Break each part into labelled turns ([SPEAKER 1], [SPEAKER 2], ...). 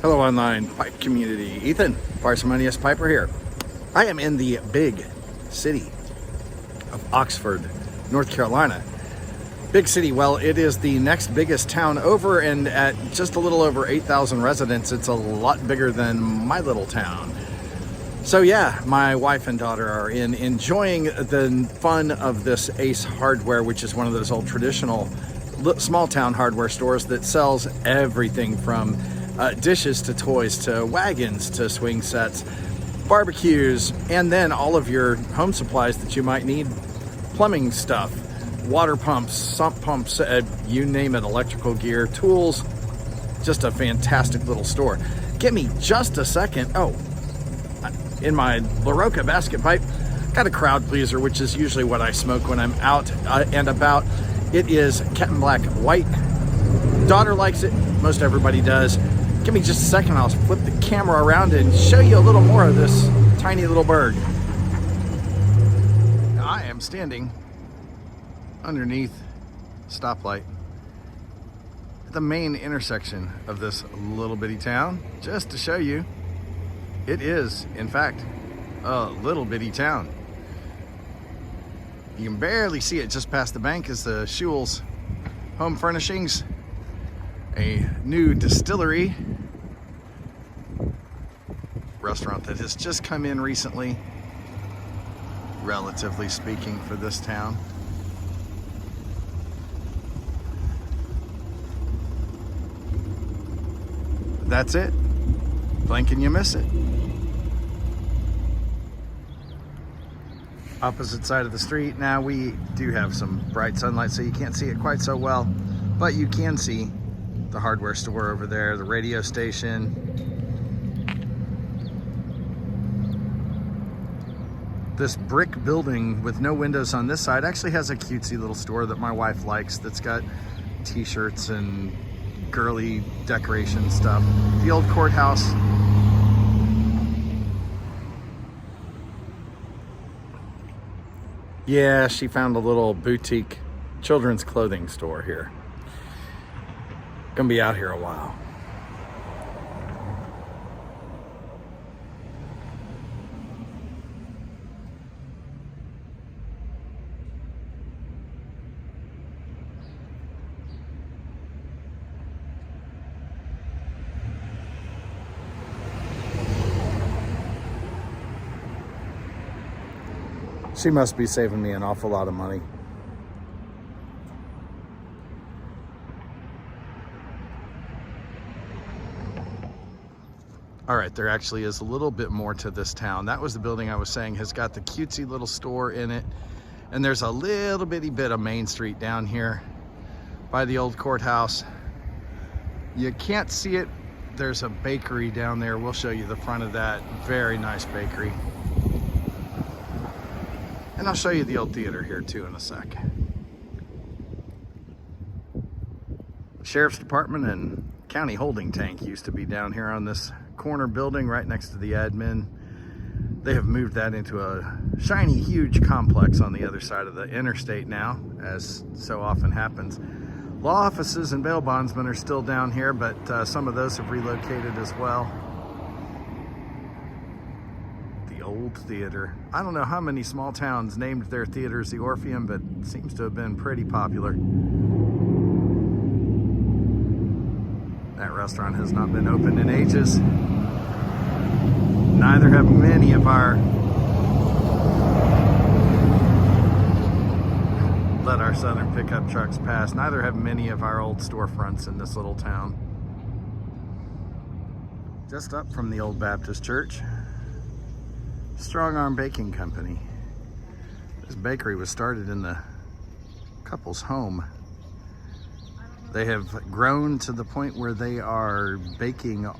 [SPEAKER 1] Hello online pipe community, Ethan, Parsimonious Piper here. I am in the big city of Oxford, North Carolina. Big city, well, it is the next biggest town over, and at just a little over 8,000 residents, it's a lot bigger than my little town. So yeah, my wife and daughter are enjoying the fun of this Ace Hardware, which is one of those old traditional small town hardware stores that sells everything from dishes to toys to wagons to swing sets, barbecues, and then all of your home supplies that you might need, plumbing stuff, water pumps, sump pumps, you name it, electrical gear, tools. Just a fantastic little store. Give me just a second. Oh, in my LaRocca basket pipe, got a crowd pleaser, which is usually what I smoke when I'm out and about. It is Captain Black White. Daughter likes it, most everybody does. Give me just a second, I'll flip the camera around and show you a little more of this tiny little bird. I am standing underneath stoplight at the main intersection of this little bitty town, just to show you it is, in fact, a little bitty town. You can barely see it. Just past the bank is the Schuyl's Home Furnishings, a new distillery restaurant that has just come in recently, relatively speaking, for this town. That's it. Blink and you miss it. Opposite side of the street. Now we do have some bright sunlight, so you can't see it quite so well, but you can see the hardware store over there, the radio station. This brick building with no windows on this side actually has a cutesy little store that my wife likes, that's got t-shirts and girly decoration stuff. The old courthouse. Yeah, she found a little boutique children's clothing store here. Gonna be out here a while. She must be saving me an awful lot of money. All right, there actually is a little bit more to this town. That was the building I was saying has got the cutesy little store in it. And there's a little bitty bit of Main Street down here by the old courthouse. You can't see it. There's a bakery down there. We'll show you the front of that. Very nice bakery. And I'll show you the old theater here too in a sec. Sheriff's Department and County Holding Tank used to be down here on this corner building right next to the admin. They have moved that into a shiny, huge complex on the other side of the interstate now, as so often happens. Law offices and bail bondsmen are still down here, but some of those have relocated as well. Old theater. I don't know how many small towns named their theaters the Orpheum, but it seems to have been pretty popular. That restaurant has not been open in ages. Neither have many of our... Let our southern pickup trucks pass. Neither have many of our old storefronts in this little town. Just up from the old Baptist church, Strong Arm Baking Company. This bakery was started in the couple's home. They have grown to the point where they are baking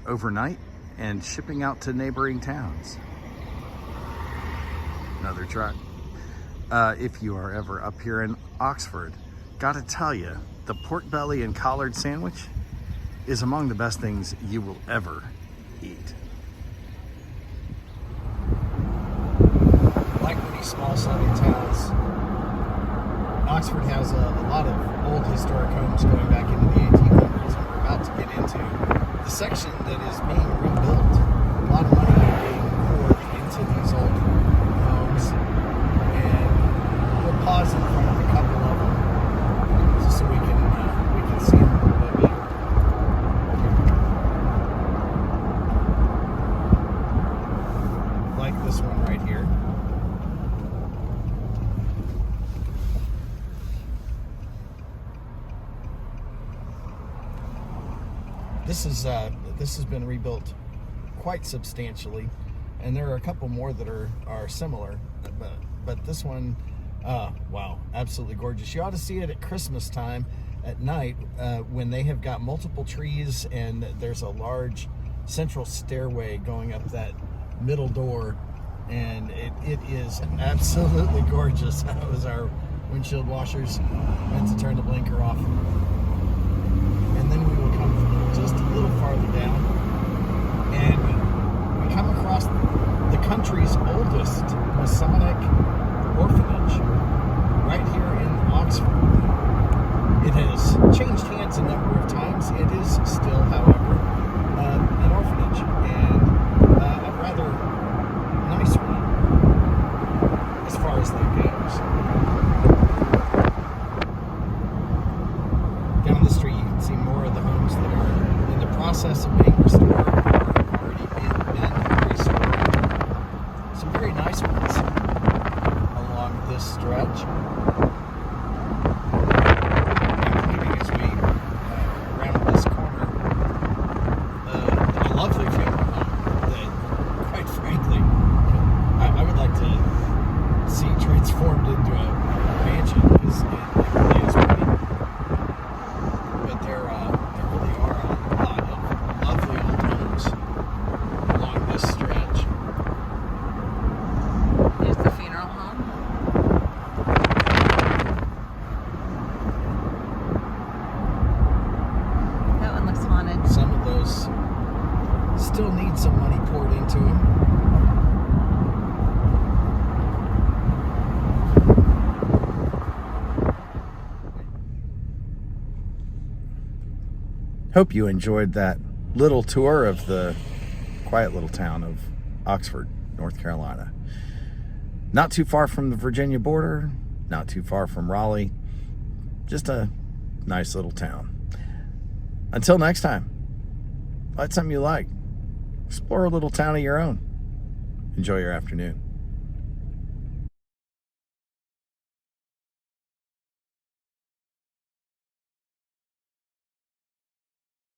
[SPEAKER 1] overnight and shipping out to neighboring towns. Another truck. If you are ever up here in Oxford, gotta tell you, the pork belly and collard sandwich is among the best things you will ever eat. Like many small southern towns, Oxford has a lot of old historic homes going back into the 1800s, and we're about to get into the section that This has been rebuilt quite substantially, and there are a couple more that are similar, but this one, wow, absolutely gorgeous. You ought to see it at Christmas time at night when they have got multiple trees and there's a large central stairway going up that middle door, and it is absolutely gorgeous. That was our windshield washers. Meant to turn the blinker off. And then we will come just a little farther down, and we come across the country's oldest Masonic orphanage right here in Oxford. It has changed hands a number of times. It is still, however, an orphanage, and a rather nice one as far as that goes. Down the street, you can see more of the homes that are in the process of being restored or have already been restored. Some very nice ones along this stretch. Including as we round this corner, a lovely funeral home that, quite frankly, I would like to see transformed into a mansion, because it really is pretty. But there really are a lot of lovely old homes along this stretch.
[SPEAKER 2] Here's the funeral home. That one looks haunted.
[SPEAKER 1] Some of those still need some money poured into them. Hope you enjoyed that little tour of the quiet little town of Oxford, North Carolina. Not too far from the Virginia border, not too far from Raleigh. Just a nice little town. Until next time, find something you like. Explore a little town of your own. Enjoy your afternoon.